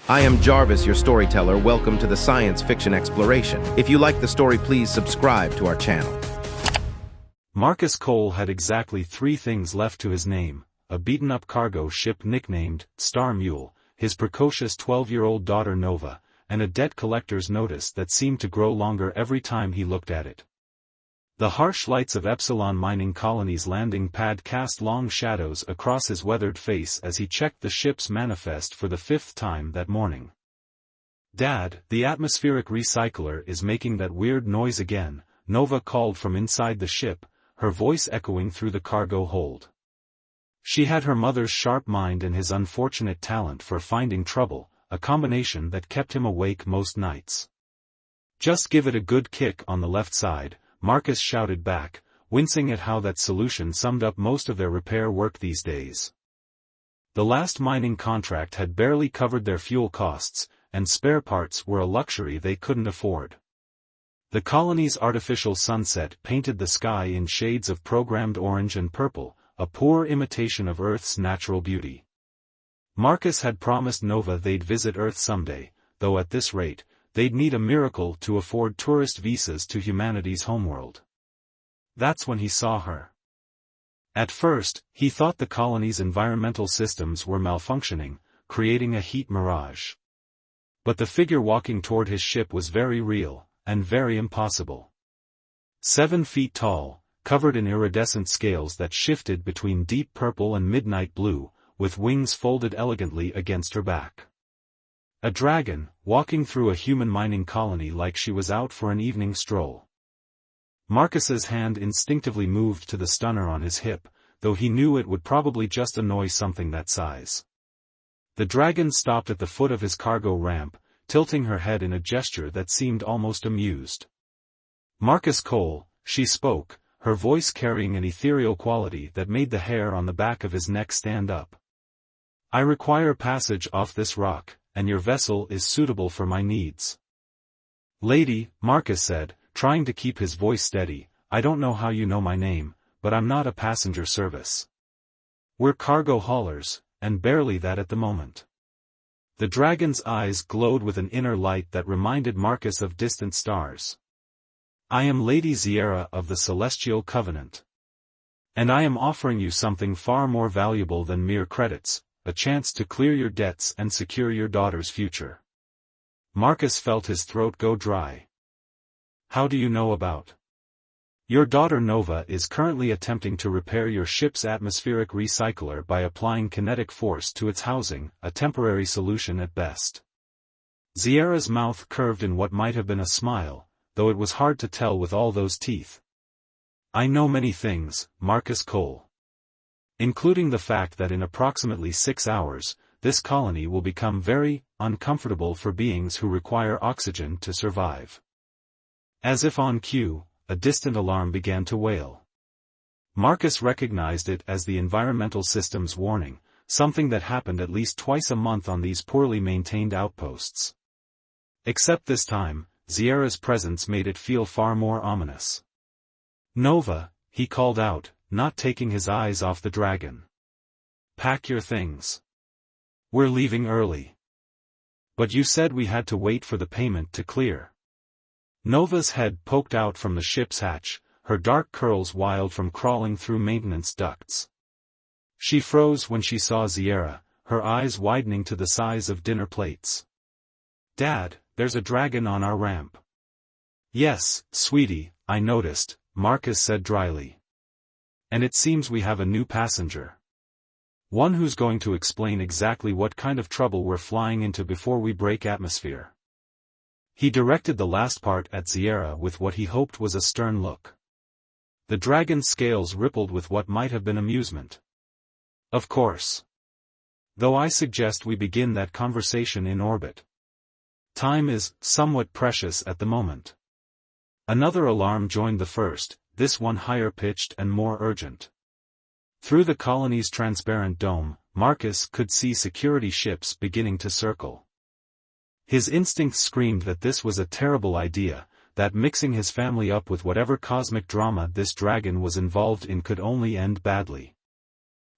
I am Jarvis, your storyteller. Welcome to the Science Fiction Exploration. If you like the story, please subscribe to our channel. Marcus Cole had exactly 3 things left to his name: a beaten-up cargo ship nicknamed Star Mule, his precocious 12-year-old daughter Nova, and a debt collector's notice that seemed to grow longer every time he looked at it. The harsh lights of Epsilon Mining Colony's landing pad cast long shadows across his weathered face as he checked the ship's manifest for the 5th time that morning. "Dad, the atmospheric recycler is making that weird noise again," Nova called from inside the ship, her voice echoing through the cargo hold. She had her mother's sharp mind and his unfortunate talent for finding trouble, a combination that kept him awake most nights. "Just give it a good kick on the left side," Marcus shouted back, wincing at how that solution summed up most of their repair work these days. The last mining contract had barely covered their fuel costs, and spare parts were a luxury they couldn't afford. The colony's artificial sunset painted the sky in shades of programmed orange and purple, a poor imitation of Earth's natural beauty. Marcus had promised Nova they'd visit Earth someday, though at this rate, they'd need a miracle to afford tourist visas to humanity's homeworld. That's when he saw her. At first, he thought the colony's environmental systems were malfunctioning, creating a heat mirage. But the figure walking toward his ship was very real, and very impossible. 7 feet tall, covered in iridescent scales that shifted between deep purple and midnight blue, with wings folded elegantly against her back. A dragon, walking through a human mining colony like she was out for an evening stroll. Marcus's hand instinctively moved to the stunner on his hip, though he knew it would probably just annoy something that size. The dragon stopped at the foot of his cargo ramp, tilting her head in a gesture that seemed almost amused. "Marcus Cole," she spoke, her voice carrying an ethereal quality that made the hair on the back of his neck stand up. "I require passage off this rock, and your vessel is suitable for my needs." "Lady," Marcus said, trying to keep his voice steady, "I don't know how you know my name, but I'm not a passenger service. We're cargo haulers, and barely that at the moment." The dragon's eyes glowed with an inner light that reminded Marcus of distant stars. "I am Lady Sierra of the Celestial Covenant. And I am offering you something far more valuable than mere credits, a chance to clear your debts and secure your daughter's future." Marcus felt his throat go dry. "How do you know about? Your daughter Nova is currently attempting to repair your ship's atmospheric recycler by applying kinetic force to its housing, a temporary solution at best." Sierra's mouth curved in what might have been a smile, though it was hard to tell with all those teeth. "I know many things, Marcus Cole. Including the fact that in approximately 6 hours, this colony will become very uncomfortable for beings who require oxygen to survive." As if on cue, a distant alarm began to wail. Marcus recognized it as the environmental system's warning, something that happened at least twice a month on these poorly maintained outposts. Except this time, Sierra's presence made it feel far more ominous. "Nova," he called out, not taking his eyes off the dragon. "Pack your things. We're leaving early." "But you said we had to wait for the payment to clear." Nova's head poked out from the ship's hatch, her dark curls wild from crawling through maintenance ducts. She froze when she saw Sierra, her eyes widening to the size of dinner plates. "Dad, there's a dragon on our ramp." "Yes, sweetie, I noticed," Marcus said dryly. "And it seems we have a new passenger. One who's going to explain exactly what kind of trouble we're flying into before we break atmosphere." He directed the last part at Sierra with what he hoped was a stern look. The dragon's scales rippled with what might have been amusement. "Of course. Though I suggest we begin that conversation in orbit. Time is somewhat precious at the moment." Another alarm joined the first, this one higher-pitched and more urgent. Through the colony's transparent dome, Marcus could see security ships beginning to circle. His instincts screamed that this was a terrible idea, that mixing his family up with whatever cosmic drama this dragon was involved in could only end badly.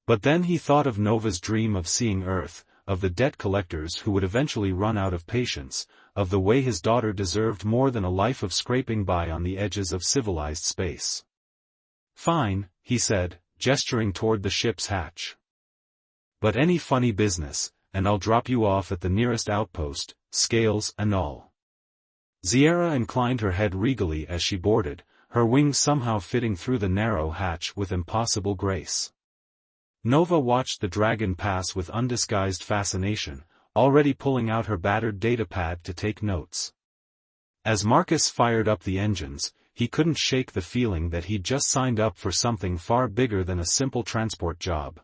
But then he thought of Nova's dream of seeing Earth, of the debt collectors who would eventually run out of patience, of the way his daughter deserved more than a life of scraping by on the edges of civilized space. "Fine," he said, gesturing toward the ship's hatch. "But any funny business, and I'll drop you off at the nearest outpost, scales and all." Sierra inclined her head regally as she boarded, her wings somehow fitting through the narrow hatch with impossible grace. Nova watched the dragon pass with undisguised fascination, already pulling out her battered datapad to take notes. As Marcus fired up the engines, he couldn't shake the feeling that he'd just signed up for something far bigger than a simple transport job.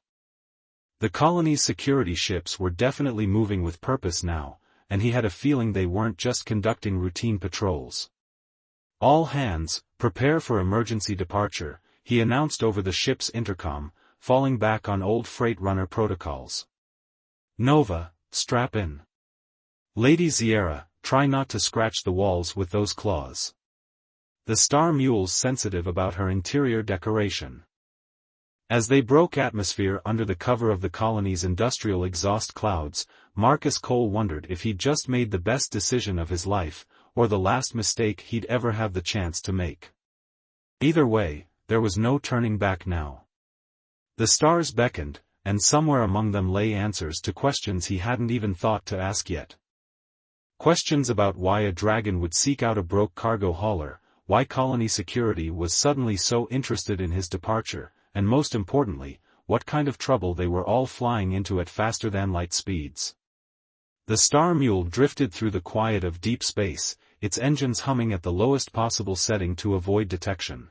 The colony's security ships were definitely moving with purpose now, and he had a feeling they weren't just conducting routine patrols. "All hands, prepare for emergency departure," he announced over the ship's intercom, falling back on old freight runner protocols. "Nova, strap in. Lady Sierra, try not to scratch the walls with those claws." The Star Mule's sensitive about her interior decoration. As they broke atmosphere under the cover of the colony's industrial exhaust clouds, Marcus Cole wondered if he'd just made the best decision of his life, or the last mistake he'd ever have the chance to make. Either way, there was no turning back now. The stars beckoned, and somewhere among them lay answers to questions he hadn't even thought to ask yet. Questions about why a dragon would seek out a broke cargo hauler, why colony security was suddenly so interested in his departure, and most importantly, what kind of trouble they were all flying into at faster-than-light speeds. The Star Mule drifted through the quiet of deep space, its engines humming at the lowest possible setting to avoid detection.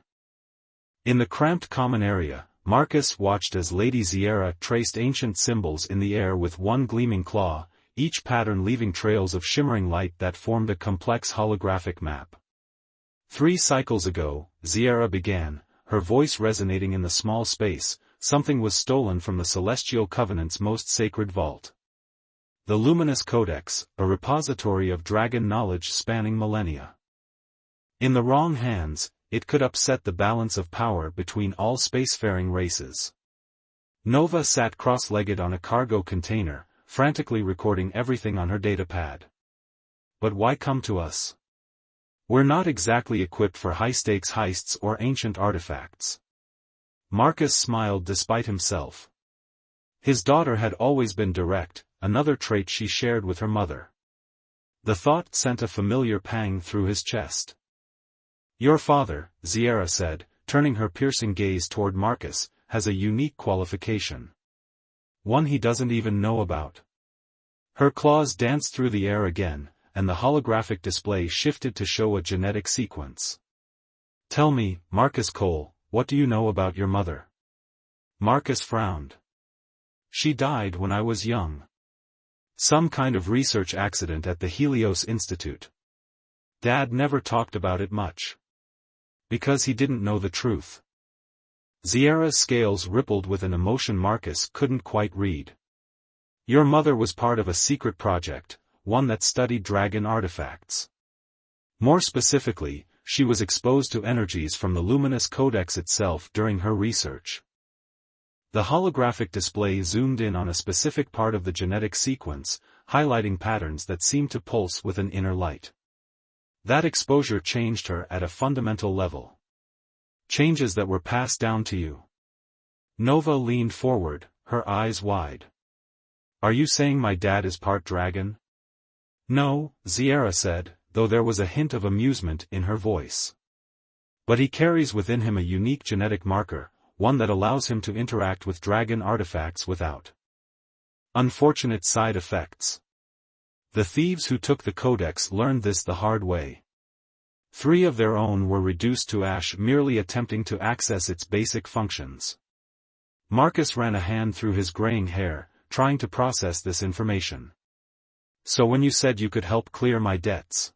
In the cramped common area, Marcus watched as Lady Sierra traced ancient symbols in the air with one gleaming claw, each pattern leaving trails of shimmering light that formed a complex holographic map. 3 cycles ago, Sierra began, her voice resonating in the small space, something was stolen from the Celestial Covenant's most sacred vault. The Luminous Codex, a repository of dragon knowledge spanning millennia. In the wrong hands, it could upset the balance of power between all spacefaring races. Nova sat cross-legged on a cargo container, frantically recording everything on her datapad. "But why come to us? We're not exactly equipped for high-stakes heists or ancient artifacts." Marcus smiled despite himself. His daughter had always been direct, another trait she shared with her mother. The thought sent a familiar pang through his chest. "Your father," Sierra said, turning her piercing gaze toward Marcus, "has a unique qualification. One he doesn't even know about." Her claws danced through the air again, and the holographic display shifted to show a genetic sequence. "Tell me, Marcus Cole, what do you know about your mother?" Marcus frowned. "She died when I was young. Some kind of research accident at the Helios Institute. Dad never talked about it much. Because he didn't know the truth." Sierra's scales rippled with an emotion Marcus couldn't quite read. "Your mother was part of a secret project, one that studied dragon artifacts. More specifically, she was exposed to energies from the Luminous Codex itself during her research." The holographic display zoomed in on a specific part of the genetic sequence, highlighting patterns that seemed to pulse with an inner light. That exposure changed her at a fundamental level. Changes that were passed down to you. Nova leaned forward, her eyes wide. "Are you saying my dad is part dragon?" "No," Sierra said, though there was a hint of amusement in her voice. "But he carries within him a unique genetic marker, one that allows him to interact with dragon artifacts without unfortunate side effects. The thieves who took the Codex learned this the hard way. 3 of their own were reduced to ash merely attempting to access its basic functions." Marcus ran a hand through his graying hair, trying to process this information. "So when you said you could help clear my debts?"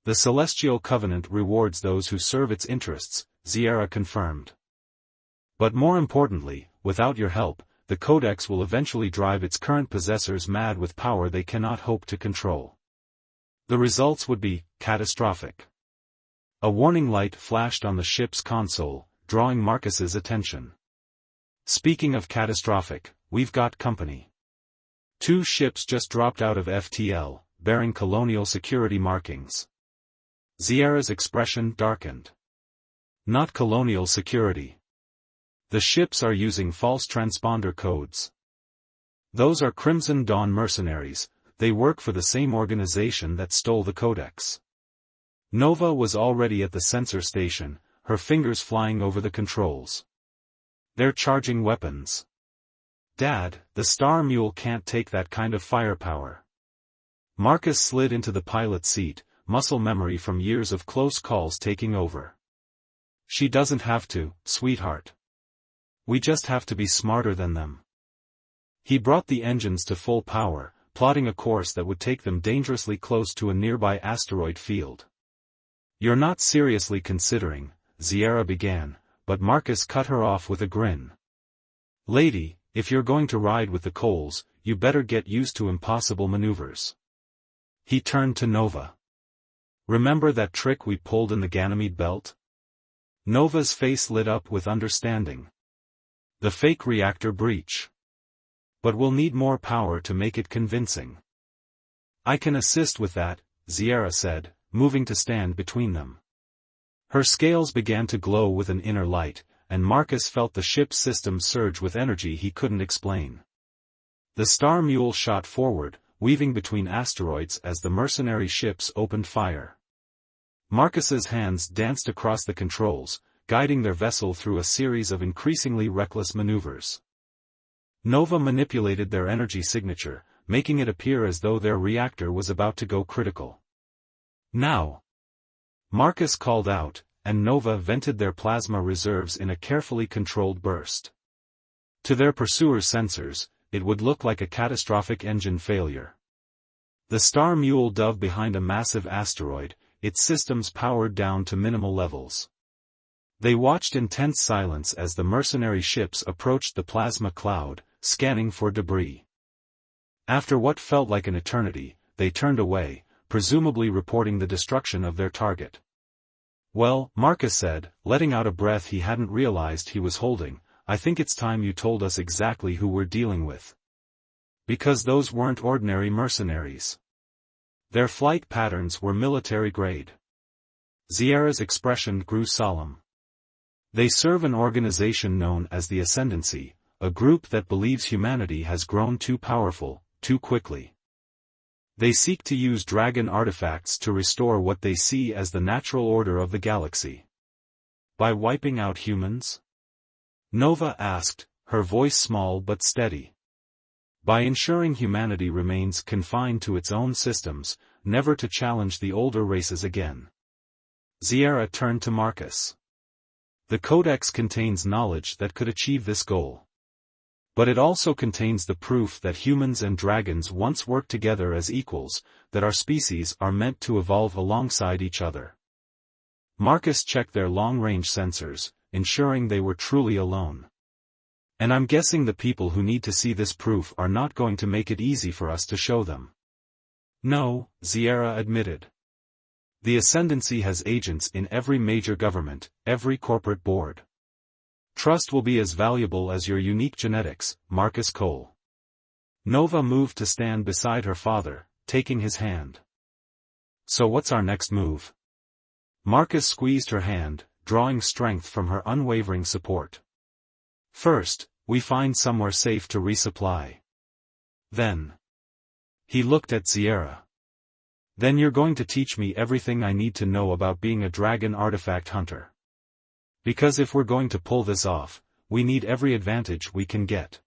"The Celestial Covenant rewards those who serve its interests," Sierra confirmed. "But more importantly, without your help, the Codex will eventually drive its current possessors mad with power they cannot hope to control. The results would be catastrophic." A warning light flashed on the ship's console, drawing Marcus's attention. "Speaking of catastrophic, we've got company." Two ships just dropped out of FTL, bearing colonial security markings. Sierra's expression darkened. Not colonial security. The ships are using false transponder codes. Those are Crimson Dawn mercenaries, they work for the same organization that stole the codex. Nova was already at the sensor station, her fingers flying over the controls. They're charging weapons. Dad, the Star Mule can't take that kind of firepower. Marcus slid into the pilot's seat, muscle memory from years of close calls taking over. She doesn't have to, sweetheart. We just have to be smarter than them. He brought the engines to full power, plotting a course that would take them dangerously close to a nearby asteroid field. You're not seriously considering, Sierra began, but Marcus cut her off with a grin. Lady, if you're going to ride with the Coles, you better get used to impossible maneuvers. He turned to Nova. Remember that trick we pulled in the Ganymede belt? Nova's face lit up with understanding. The fake reactor breach. But we'll need more power to make it convincing. I can assist with that, Sierra said, moving to stand between them. Her scales began to glow with an inner light, and Marcus felt the ship's system surge with energy he couldn't explain. The Star Mule shot forward, weaving between asteroids as the mercenary ships opened fire. Marcus's hands danced across the controls, guiding their vessel through a series of increasingly reckless maneuvers. Nova manipulated their energy signature, making it appear as though their reactor was about to go critical. Now! Marcus called out, and Nova vented their plasma reserves in a carefully controlled burst. To their pursuer's sensors, it would look like a catastrophic engine failure. The Star Mule dove behind a massive asteroid, its systems powered down to minimal levels. They watched in tense silence as the mercenary ships approached the plasma cloud, scanning for debris. After what felt like an eternity, they turned away, presumably reporting the destruction of their target. Well, Marcus said, letting out a breath he hadn't realized he was holding, I think it's time you told us exactly who we're dealing with. Because those weren't ordinary mercenaries. Their flight patterns were military grade. Sierra's expression grew solemn. They serve an organization known as the Ascendancy, a group that believes humanity has grown too powerful, too quickly. They seek to use dragon artifacts to restore what they see as the natural order of the galaxy. By wiping out humans? Nova asked, her voice small but steady. By ensuring humanity remains confined to its own systems, never to challenge the older races again. Sierra turned to Marcus. The Codex contains knowledge that could achieve this goal. But it also contains the proof that humans and dragons once worked together as equals, that our species are meant to evolve alongside each other. Marcus checked their long-range sensors, ensuring they were truly alone. And I'm guessing the people who need to see this proof are not going to make it easy for us to show them. No, Sierra admitted. The Ascendancy has agents in every major government, every corporate board. Trust will be as valuable as your unique genetics, Marcus Cole. Nova moved to stand beside her father, taking his hand. So what's our next move? Marcus squeezed her hand, drawing strength from her unwavering support. First, we find somewhere safe to resupply. Then. He looked at Sierra. Then you're going to teach me everything I need to know about being a dragon artifact hunter. Because if we're going to pull this off, we need every advantage we can get.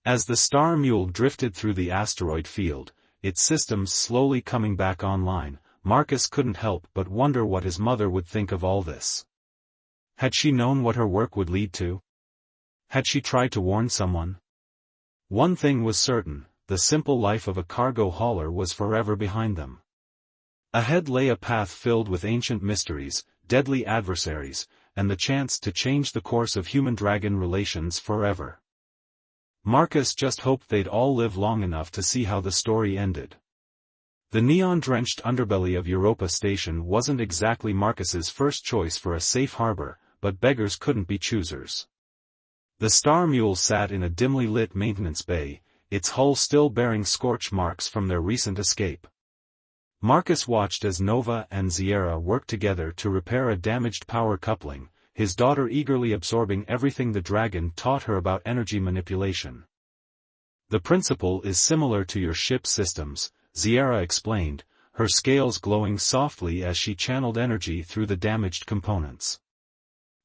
As the Star Mule drifted through the asteroid field, its systems slowly coming back online, Marcus couldn't help but wonder what his mother would think of all this. Had she known what her work would lead to? Had she tried to warn someone? One thing was certain, the simple life of a cargo hauler was forever behind them. Ahead lay a path filled with ancient mysteries, deadly adversaries, and the chance to change the course of human-dragon relations forever. Marcus just hoped they'd all live long enough to see how the story ended. The neon-drenched underbelly of Europa Station wasn't exactly Marcus's first choice for a safe harbor, but beggars couldn't be choosers. The Star Mule sat in a dimly lit maintenance bay, its hull still bearing scorch marks from their recent escape. Marcus watched as Nova and Sierra worked together to repair a damaged power coupling, his daughter eagerly absorbing everything the dragon taught her about energy manipulation. The principle is similar to your ship's systems, Sierra explained, her scales glowing softly as she channeled energy through the damaged components.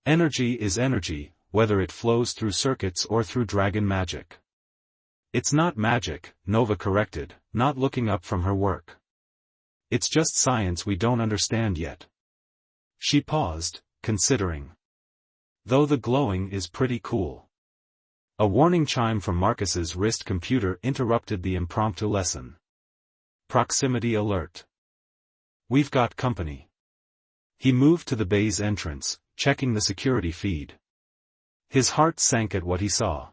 Energy is energy, whether it flows through circuits or through dragon magic. It's not magic, Nova corrected, not looking up from her work. It's just science we don't understand yet. She paused, considering. Though the glowing is pretty cool. A warning chime from Marcus's wrist computer interrupted the impromptu lesson. Proximity alert. We've got company. He moved to the bay's entrance, checking the security feed. His heart sank at what he saw.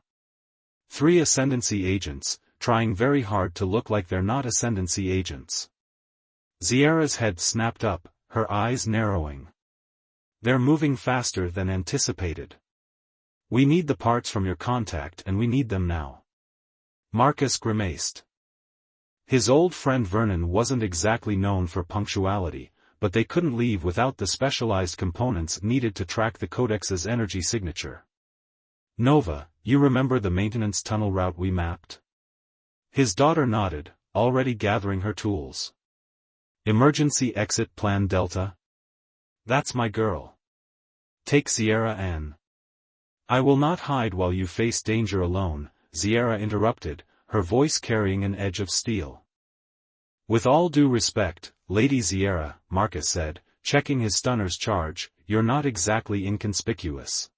3 Ascendancy agents, trying very hard to look like they're not Ascendancy agents. Sierra's head snapped up, her eyes narrowing. They're moving faster than anticipated. We need the parts from your contact and we need them now. Marcus grimaced. His old friend Vernon wasn't exactly known for punctuality, but they couldn't leave without the specialized components needed to track the Codex's energy signature. Nova, you remember the maintenance tunnel route we mapped? His daughter nodded, already gathering her tools. Emergency exit plan Delta? That's my girl. Take Sierra Ann. I will not hide while you face danger alone, Sierra interrupted, her voice carrying an edge of steel. With all due respect, Lady Sierra, Marcus said, checking his stunner's charge, you're not exactly inconspicuous.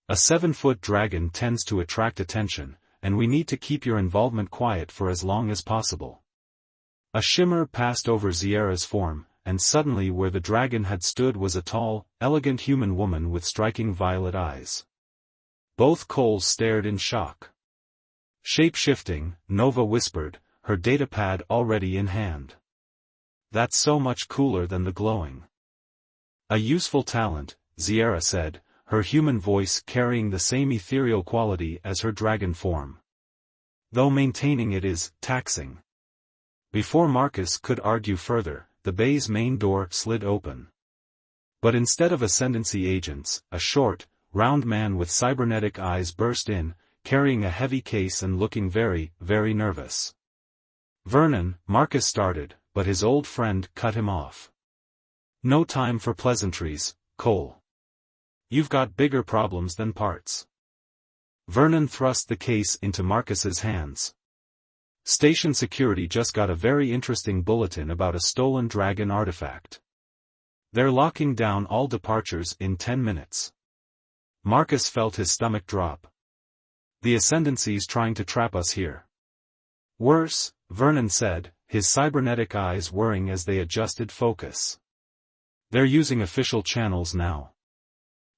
A 7-foot dragon tends to attract attention, and we need to keep your involvement quiet for as long as possible. A shimmer passed over Sierra's form, and suddenly where the dragon had stood was a tall, elegant human woman with striking violet eyes. Both Coles stared in shock. Shape-shifting, Nova whispered, her datapad already in hand. That's so much cooler than the glowing. A useful talent, Sierra said, her human voice carrying the same ethereal quality as her dragon form. Though maintaining it is taxing. Before Marcus could argue further, the bay's main door slid open. But instead of Ascendancy agents, a short, round man with cybernetic eyes burst in, carrying a heavy case and looking very, very nervous. Vernon, Marcus started, but his old friend cut him off. No time for pleasantries, Cole. You've got bigger problems than parts. Vernon thrust the case into Marcus's hands. Station security just got a very interesting bulletin about a stolen dragon artifact. They're locking down all departures in 10 minutes. Marcus felt his stomach drop. The Ascendancy's trying to trap us here. Worse, Vernon said, his cybernetic eyes whirring as they adjusted focus. They're using official channels now.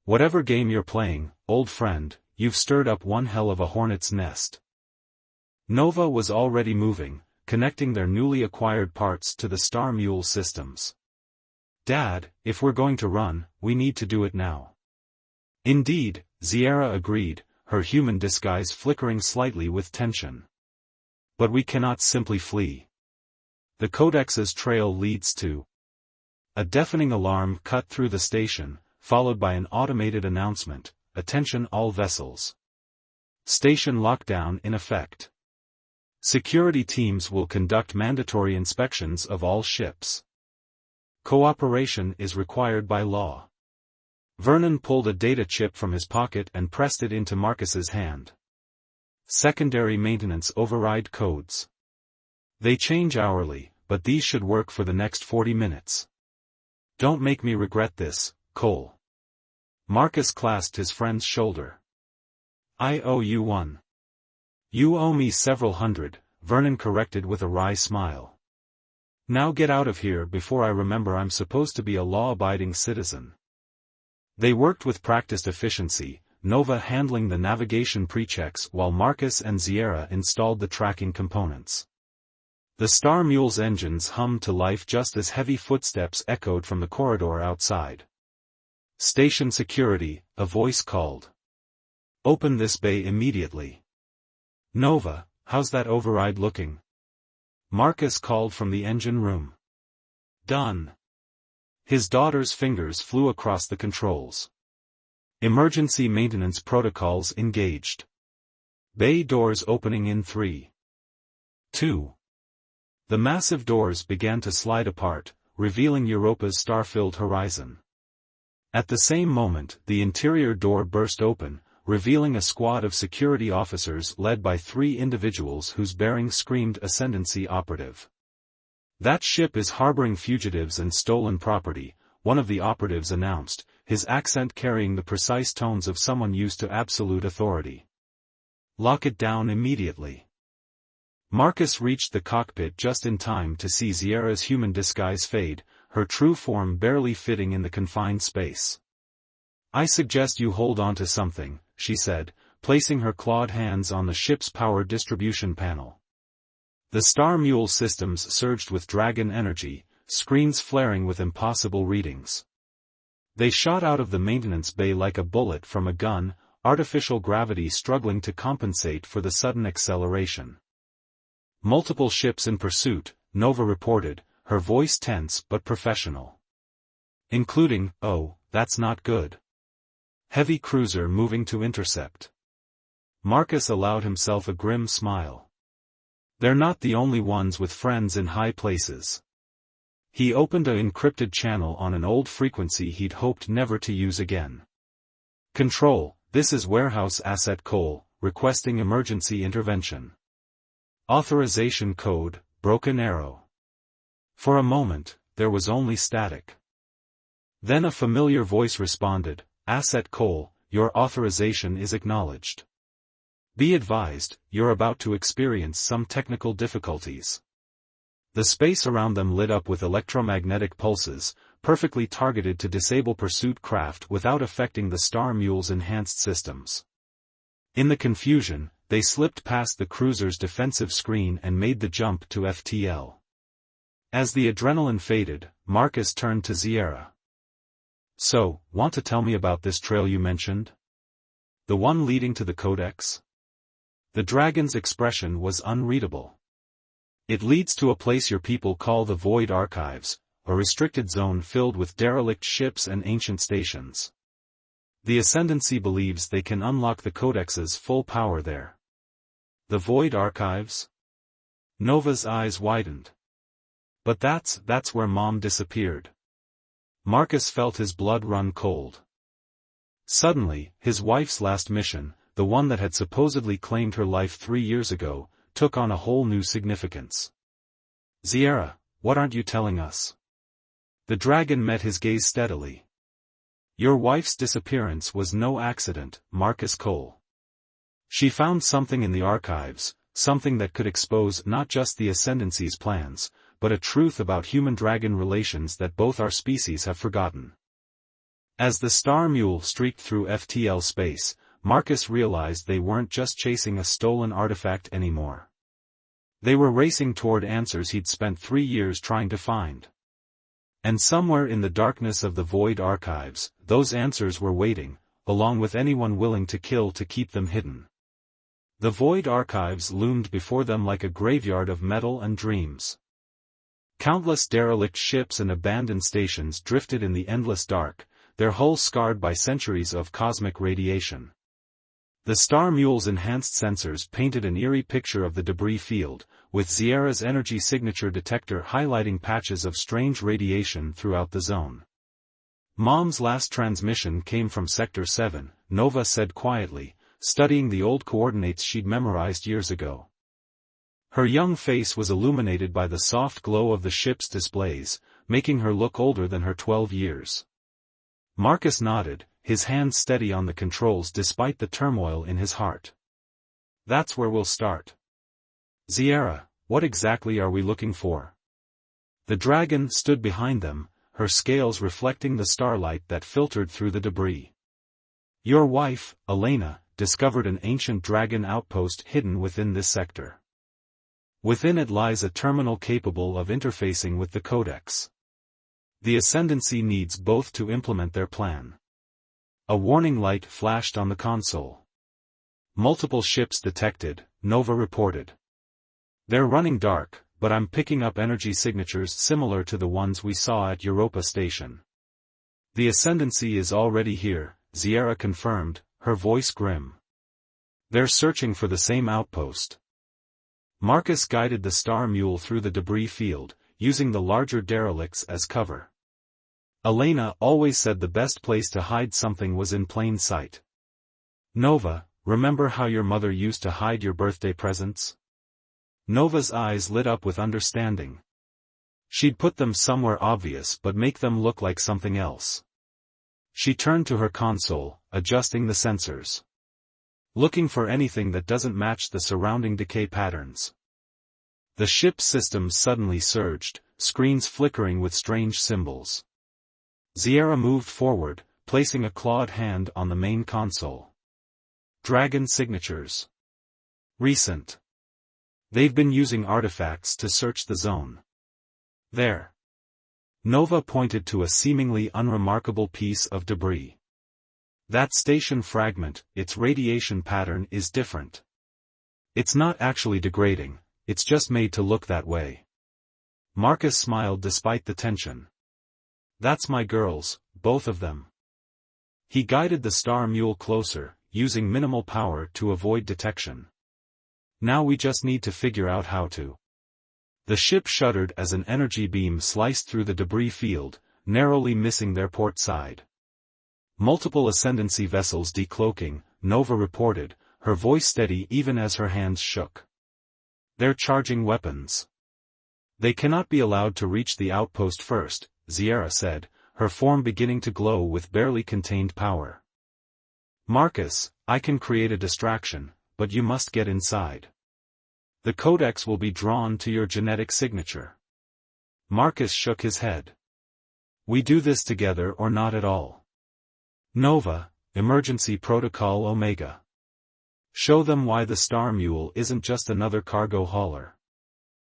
Whatever game you're playing, old friend, you've stirred up one hell of a hornet's nest. Nova was already moving, connecting their newly acquired parts to the Star Mule systems. Dad, if we're going to run, we need to do it now. Indeed, Sierra agreed, her human disguise flickering slightly with tension. But we cannot simply flee. The Codex's trail leads to. A deafening alarm cut through the station, followed by an automated announcement, attention all vessels. Station lockdown in effect. Security teams will conduct mandatory inspections of all ships. Cooperation is required by law. Vernon pulled a data chip from his pocket and pressed it into Marcus's hand. Secondary maintenance override codes. They change hourly, but these should work for the next 40 minutes. Don't make me regret this, Cole. Marcus clasped his friend's shoulder. I owe you one. You owe me several hundred, Vernon corrected with a wry smile. Now get out of here before I remember I'm supposed to be a law-abiding citizen. They worked with practiced efficiency, Nova handling the navigation pre-checks while Marcus and Sierra installed the tracking components. The Star Mule's engines hummed to life just as heavy footsteps echoed from the corridor outside. Station security, a voice called. Open this bay immediately. Nova, how's that override looking? Marcus called from the engine room. Done. His daughter's fingers flew across the controls. Emergency maintenance protocols engaged. Bay doors opening in 3, 2. The massive doors began to slide apart, revealing Europa's star-filled horizon. At the same moment, the interior door burst open, revealing a squad of security officers led by 3 individuals whose bearings screamed Ascendancy operative. That ship is harboring fugitives and stolen property, one of the operatives announced, his accent carrying the precise tones of someone used to absolute authority. Lock it down immediately. Marcus reached the cockpit just in time to see Sierra's human disguise fade, her true form barely fitting in the confined space. I suggest you hold on to something, she said, placing her clawed hands on the ship's power distribution panel. The Star Mule systems surged with dragon energy, screens flaring with impossible readings. They shot out of the maintenance bay like a bullet from a gun, artificial gravity struggling to compensate for the sudden acceleration. Multiple ships in pursuit, Nova reported, her voice tense but professional. Including, oh, that's not good. Heavy cruiser moving to intercept. Marcus allowed himself a grim smile. They're not the only ones with friends in high places. He opened an encrypted channel on an old frequency he'd hoped never to use again. Control, this is Warehouse Asset Cole, requesting emergency intervention. Authorization code, Broken Arrow. For a moment, there was only static. Then a familiar voice responded, Asset Cole, your authorization is acknowledged. Be advised, you're about to experience some technical difficulties. The space around them lit up with electromagnetic pulses, perfectly targeted to disable pursuit craft without affecting the Star Mule's enhanced systems. In the confusion, they slipped past the cruiser's defensive screen and made the jump to FTL. As the adrenaline faded, Marcus turned to Sierra. So, want to tell me about this trail you mentioned? The one leading to the Codex? The dragon's expression was unreadable. It leads to a place your people call the Void Archives, a restricted zone filled with derelict ships and ancient stations. The Ascendancy believes they can unlock the Codex's full power there. The Void Archives? Nova's eyes widened. But that's where Mom disappeared. Marcus felt his blood run cold. Suddenly, his wife's last mission, the one that had supposedly claimed her life 3 years ago, took on a whole new significance. Sierra, what aren't you telling us? The dragon met his gaze steadily. Your wife's disappearance was no accident, Marcus Cole. She found something in the archives, something that could expose not just the Ascendancy's plans, but a truth about human-dragon relations that both our species have forgotten. As the Star Mule streaked through FTL space, Marcus realized they weren't just chasing a stolen artifact anymore. They were racing toward answers he'd spent 3 years trying to find. And somewhere in the darkness of the Void Archives, those answers were waiting, along with anyone willing to kill to keep them hidden. The Void Archives loomed before them like a graveyard of metal and dreams. Countless derelict ships and abandoned stations drifted in the endless dark, their hulls scarred by centuries of cosmic radiation. The Star Mule's enhanced sensors painted an eerie picture of the debris field, with Sierra's energy signature detector highlighting patches of strange radiation throughout the zone. Mom's last transmission came from Sector 7, Nova said quietly, studying the old coordinates she'd memorized years ago. Her young face was illuminated by the soft glow of the ship's displays, making her look older than her 12 years. Marcus nodded, his hands steady on the controls despite the turmoil in his heart. That's where we'll start. Sierra, what exactly are we looking for? The dragon stood behind them, her scales reflecting the starlight that filtered through the debris. Your wife, Elena, discovered an ancient dragon outpost hidden within this sector. Within it lies a terminal capable of interfacing with the Codex. The Ascendancy needs both to implement their plan. A warning light flashed on the console. Multiple ships detected, Nova reported. They're running dark, but I'm picking up energy signatures similar to the ones we saw at Europa Station. The Ascendancy is already here, Sierra confirmed, her voice grim. They're searching for the same outpost. Marcus guided the Star Mule through the debris field, using the larger derelicts as cover. Elena always said the best place to hide something was in plain sight. Nova, remember how your mother used to hide your birthday presents? Nova's eyes lit up with understanding. She'd put them somewhere obvious but make them look like something else. She turned to her console, adjusting the sensors. Looking for anything that doesn't match the surrounding decay patterns. The ship's systems suddenly surged, screens flickering with strange symbols. Sierra moved forward, placing a clawed hand on the main console. Dragon signatures. Recent. They've been using artifacts to search the zone. There. Nova pointed to a seemingly unremarkable piece of debris. That station fragment, its radiation pattern is different. It's not actually degrading, it's just made to look that way. Marcus smiled despite the tension. That's my girls, both of them. He guided the Star Mule closer, using minimal power to avoid detection. Now we just need to figure out how to. The ship shuddered as an energy beam sliced through the debris field, narrowly missing their port side. Multiple Ascendancy vessels decloaking, Nova reported, her voice steady even as her hands shook. They're charging weapons. They cannot be allowed to reach the outpost first, Sierra said, her form beginning to glow with barely contained power. Marcus, I can create a distraction, but you must get inside. The codex will be drawn to your genetic signature. Marcus shook his head. We do this together or not at all. Nova, Emergency Protocol Omega. Show them why the Star Mule isn't just another cargo hauler.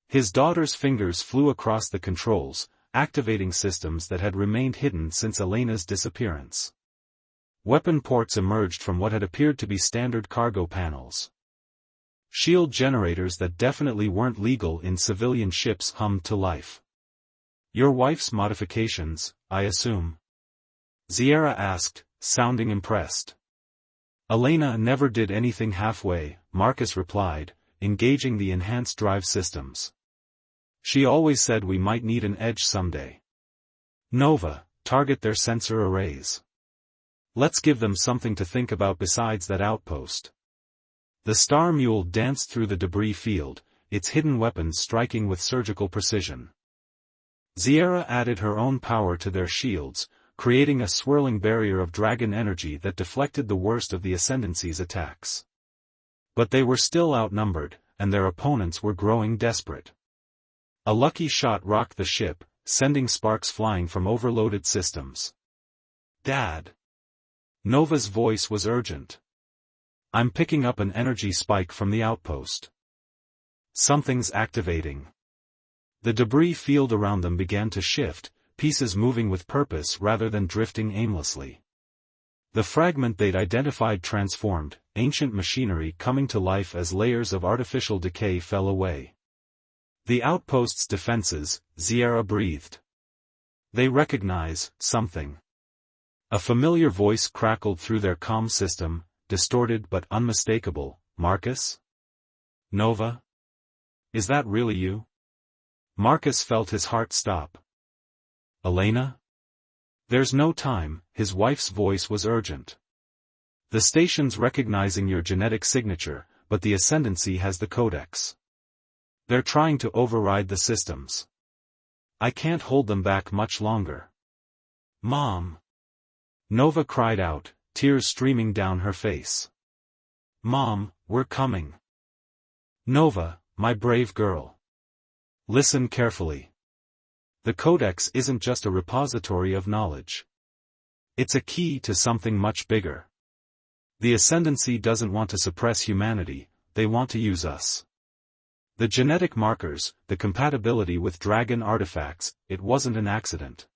His daughter's fingers flew across the controls, activating systems that had remained hidden since Elena's disappearance. Weapon ports emerged from what had appeared to be standard cargo panels. Shield generators that definitely weren't legal in civilian ships hummed to life. Your wife's modifications, I assume? Sierra asked, sounding impressed. Elena never did anything halfway, Marcus replied, engaging the enhanced drive systems. She always said we might need an edge someday. Nova, target their sensor arrays. Let's give them something to think about besides that outpost. The Star Mule danced through the debris field, its hidden weapons striking with surgical precision. Sierra added her own power to their shields, creating a swirling barrier of dragon energy that deflected the worst of the Ascendancy's attacks. But they were still outnumbered, and their opponents were growing desperate. A lucky shot rocked the ship, sending sparks flying from overloaded systems. Dad! Nova's voice was urgent. I'm picking up an energy spike from the outpost. Something's activating. The debris field around them began to shift, pieces moving with purpose rather than drifting aimlessly. The fragment they'd identified transformed, ancient machinery coming to life as layers of artificial decay fell away. The outpost's defenses, Sierra breathed. They recognize something. A familiar voice crackled through their comm system, distorted but unmistakable. Marcus? Nova? Is that really you? Marcus felt his heart stop. Elena? There's no time, his wife's voice was urgent. The station's recognizing your genetic signature, but the Ascendancy has the codex. They're trying to override the systems. I can't hold them back much longer. Mom! Nova cried out, tears streaming down her face. Mom, we're coming. Nova, my brave girl. Listen carefully. The codex isn't just a repository of knowledge. It's a key to something much bigger. The Ascendancy doesn't want to suppress humanity, they want to use us. The genetic markers, the compatibility with dragon artifacts, it wasn't an accident.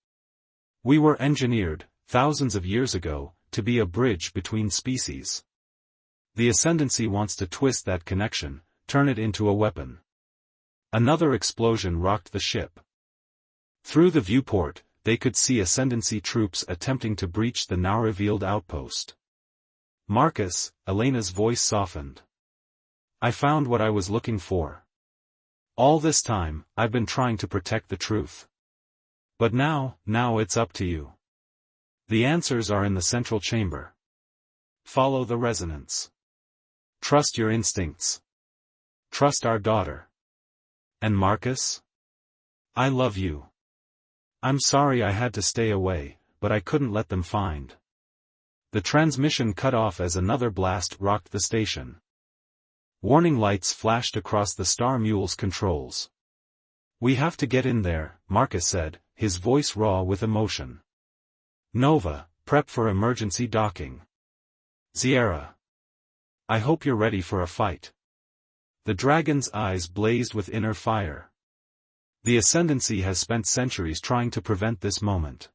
We were engineered, thousands of years ago, to be a bridge between species. The Ascendancy wants to twist that connection, turn it into a weapon. Another explosion rocked the ship. Through the viewport, they could see Ascendancy troops attempting to breach the now-revealed outpost. Marcus, Elena's voice softened. I found what I was looking for. All this time, I've been trying to protect the truth. But now it's up to you. The answers are in the central chamber. Follow the resonance. Trust your instincts. Trust our daughter. And Marcus? I love you. I'm sorry I had to stay away, but I couldn't let them find. The transmission cut off as another blast rocked the station. Warning lights flashed across the Star Mule's controls. We have to get in there, Marcus said, his voice raw with emotion. Nova, prep for emergency docking. Sierra. I hope you're ready for a fight. The dragon's eyes blazed with inner fire. The Ascendancy has spent centuries trying to prevent this moment.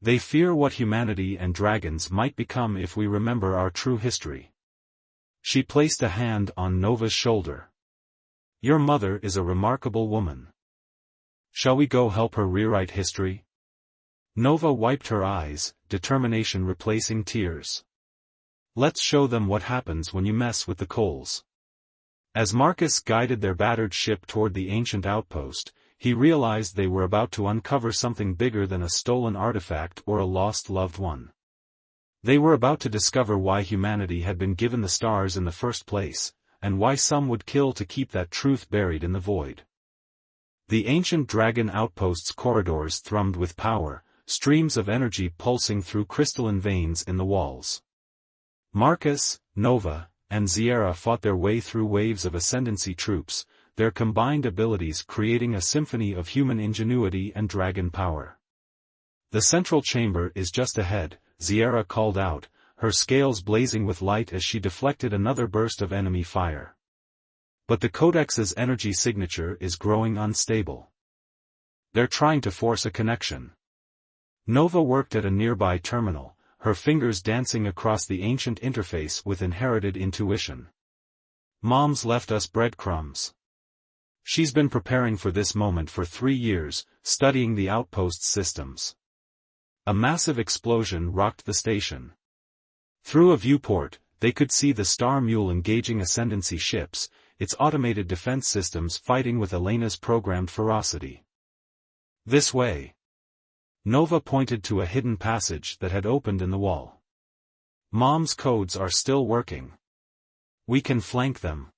They fear what humanity and dragons might become if we remember our true history. She placed a hand on Nova's shoulder. Your mother is a remarkable woman. Shall we go help her rewrite history? Nova wiped her eyes, determination replacing tears. Let's show them what happens when you mess with the coals. As Marcus guided their battered ship toward the ancient outpost, he realized they were about to uncover something bigger than a stolen artifact or a lost loved one. They were about to discover why humanity had been given the stars in the first place, and why some would kill to keep that truth buried in the void. The ancient dragon outpost's corridors thrummed with power, streams of energy pulsing through crystalline veins in the walls. Marcus, Nova, and Sierra fought their way through waves of Ascendancy troops, their combined abilities creating a symphony of human ingenuity and dragon power. The central chamber is just ahead, Sierra called out, her scales blazing with light as she deflected another burst of enemy fire. But the Codex's energy signature is growing unstable. They're trying to force a connection. Nova worked at a nearby terminal, her fingers dancing across the ancient interface with inherited intuition. Mom's left us breadcrumbs. She's been preparing for this moment for 3 years, studying the outpost's systems. A massive explosion rocked the station. Through a viewport, they could see the Star Mule engaging Ascendancy ships, its automated defense systems fighting with Elena's programmed ferocity. This way. Nova pointed to a hidden passage that had opened in the wall. Mom's codes are still working. We can flank them.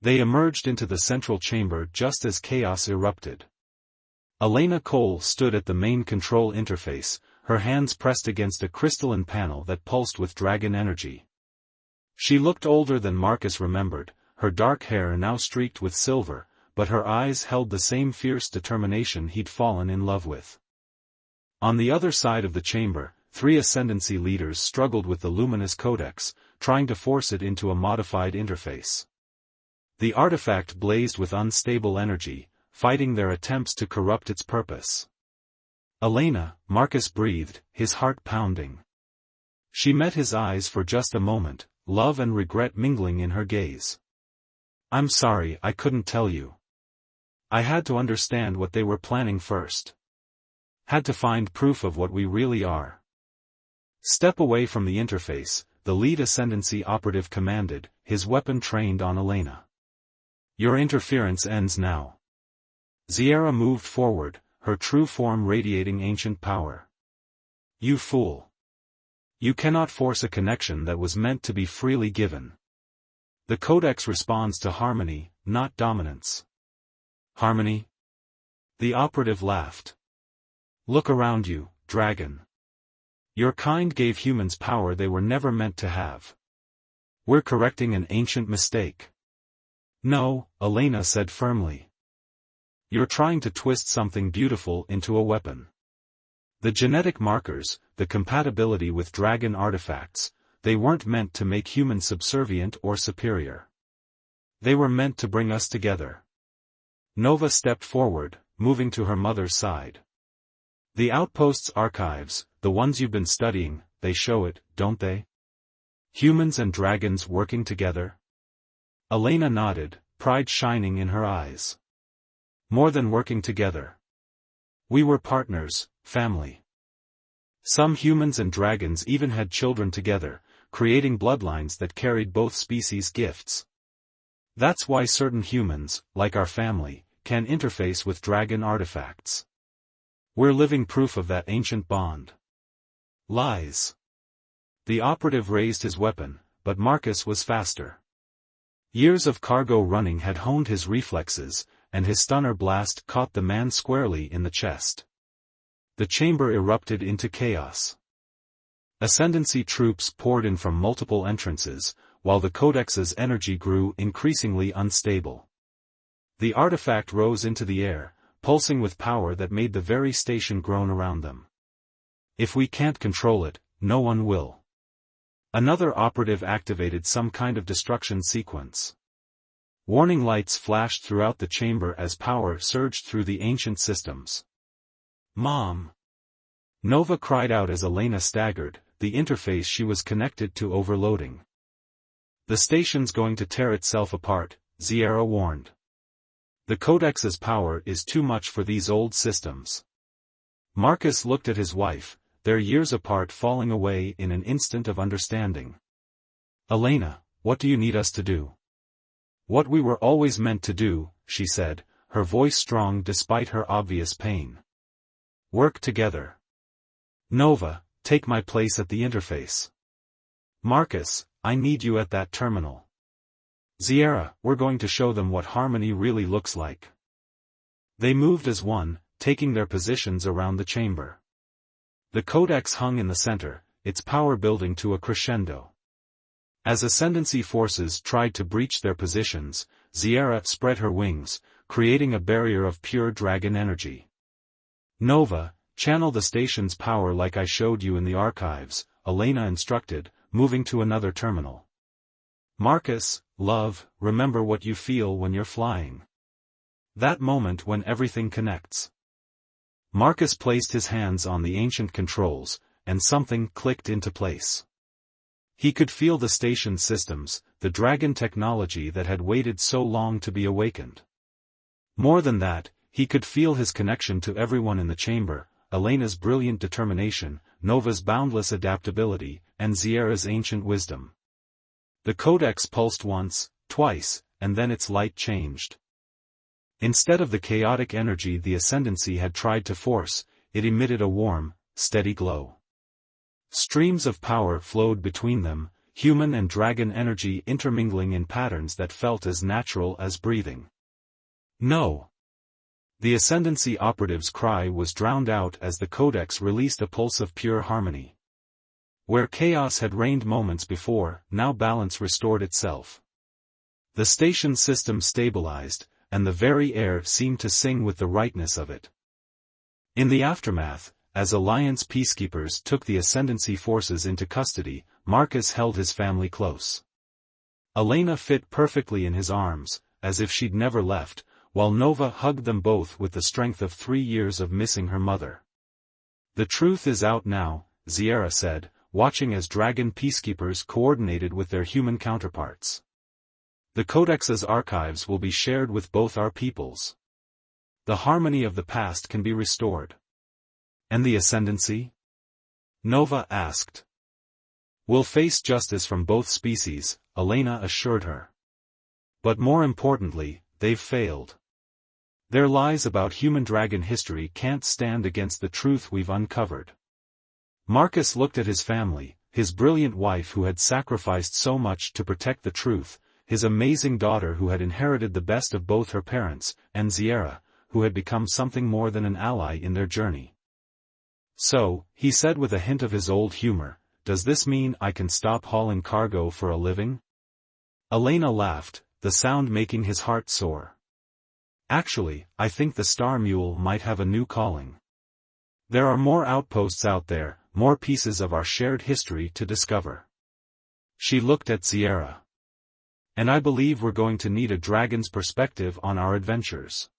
They emerged into the central chamber just as chaos erupted. Elena Cole stood at the main control interface, her hands pressed against a crystalline panel that pulsed with dragon energy. She looked older than Marcus remembered, her dark hair now streaked with silver, but her eyes held the same fierce determination he'd fallen in love with. On the other side of the chamber, 3 Ascendancy leaders struggled with the luminous codex, trying to force it into a modified interface. The artifact blazed with unstable energy, fighting their attempts to corrupt its purpose. Elena, Marcus breathed, his heart pounding. She met his eyes for just a moment, love and regret mingling in her gaze. I'm sorry I couldn't tell you. I had to understand what they were planning first. Had to find proof of what we really are. Step away from the interface, the lead Ascendancy operative commanded, his weapon trained on Elena. Your interference ends now. Sierra moved forward, her true form radiating ancient power. You fool. You cannot force a connection that was meant to be freely given. The Codex responds to harmony, not dominance. Harmony? The operative laughed. Look around you, dragon. Your kind gave humans power they were never meant to have. We're correcting an ancient mistake. No, Elena said firmly. You're trying to twist something beautiful into a weapon. The genetic markers, the compatibility with dragon artifacts, they weren't meant to make humans subservient or superior. They were meant to bring us together. Nova stepped forward, moving to her mother's side. The outpost's archives, the ones you've been studying, they show it, don't they? Humans and dragons working together? Elena nodded, pride shining in her eyes. More than working together. We were partners, family. Some humans and dragons even had children together, creating bloodlines that carried both species' gifts. That's why certain humans, like our family, can interface with dragon artifacts. We're living proof of that ancient bond. Lies. The operative raised his weapon, but Marcus was faster. Years of cargo running had honed his reflexes, and his stunner blast caught the man squarely in the chest. The chamber erupted into chaos. Ascendancy troops poured in from multiple entrances, while the Codex's energy grew increasingly unstable. The artifact rose into the air, pulsing with power that made the very station groan around them. If we can't control it, no one will. Another operative activated some kind of destruction sequence. Warning lights flashed throughout the chamber as power surged through the ancient systems. Mom! Nova cried out as Elena staggered, the interface she was connected to overloading. The station's going to tear itself apart, Sierra warned. The Codex's power is too much for these old systems. Marcus looked at his wife, their years apart falling away in an instant of understanding. Elena, what do you need us to do? What we were always meant to do, she said, her voice strong despite her obvious pain. Work together. Nova, take my place at the interface. Marcus, I need you at that terminal. Sierra, we're going to show them what harmony really looks like. They moved as one, taking their positions around the chamber. The Codex hung in the center, its power building to a crescendo. As ascendancy forces tried to breach their positions, Sierra spread her wings, creating a barrier of pure dragon energy. Nova, channel the station's power like I showed you in the archives, Elena instructed, moving to another terminal. Marcus, love, remember what you feel when you're flying. That moment when everything connects. Marcus placed his hands on the ancient controls, and something clicked into place. He could feel the station's systems, the dragon technology that had waited so long to be awakened. More than that, he could feel his connection to everyone in the chamber, Elena's brilliant determination, Nova's boundless adaptability, and Sierra's ancient wisdom. The Codex pulsed once, twice, and then its light changed. Instead of the chaotic energy the ascendancy had tried to force, it emitted a warm, steady glow. Streams of power flowed between them, human and dragon energy intermingling in patterns that felt as natural as breathing. No! The ascendancy operative's cry was drowned out as the Codex released a pulse of pure harmony. Where chaos had reigned moments before, now balance restored itself. The station system stabilized, and the very air seemed to sing with the rightness of it. In the aftermath, as Alliance peacekeepers took the ascendancy forces into custody, Marcus held his family close. Elena fit perfectly in his arms, as if she'd never left, while Nova hugged them both with the strength of 3 years of missing her mother. The truth is out now, Sierra said, watching as dragon peacekeepers coordinated with their human counterparts. The Codex's archives will be shared with both our peoples. The harmony of the past can be restored. And the ascendancy? Nova asked. We'll face justice from both species, Elena assured her. But more importantly, they've failed. Their lies about human dragon history can't stand against the truth we've uncovered. Marcus looked at his family, his brilliant wife who had sacrificed so much to protect the truth, his amazing daughter who had inherited the best of both her parents, and Sierra, who had become something more than an ally in their journey. So, he said with a hint of his old humor, does this mean I can stop hauling cargo for a living? Elena laughed, the sound making his heart soar. Actually, I think the Star Mule might have a new calling. There are more outposts out there, more pieces of our shared history to discover. She looked at Sierra. And I believe we're going to need a dragon's perspective on our adventures.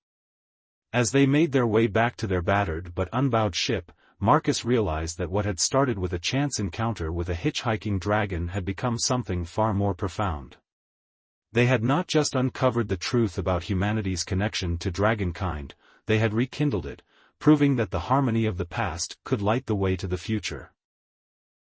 As they made their way back to their battered but unbowed ship, Marcus realized that what had started with a chance encounter with a hitchhiking dragon had become something far more profound. They had not just uncovered the truth about humanity's connection to dragonkind, they had rekindled it, proving that the harmony of the past could light the way to the future.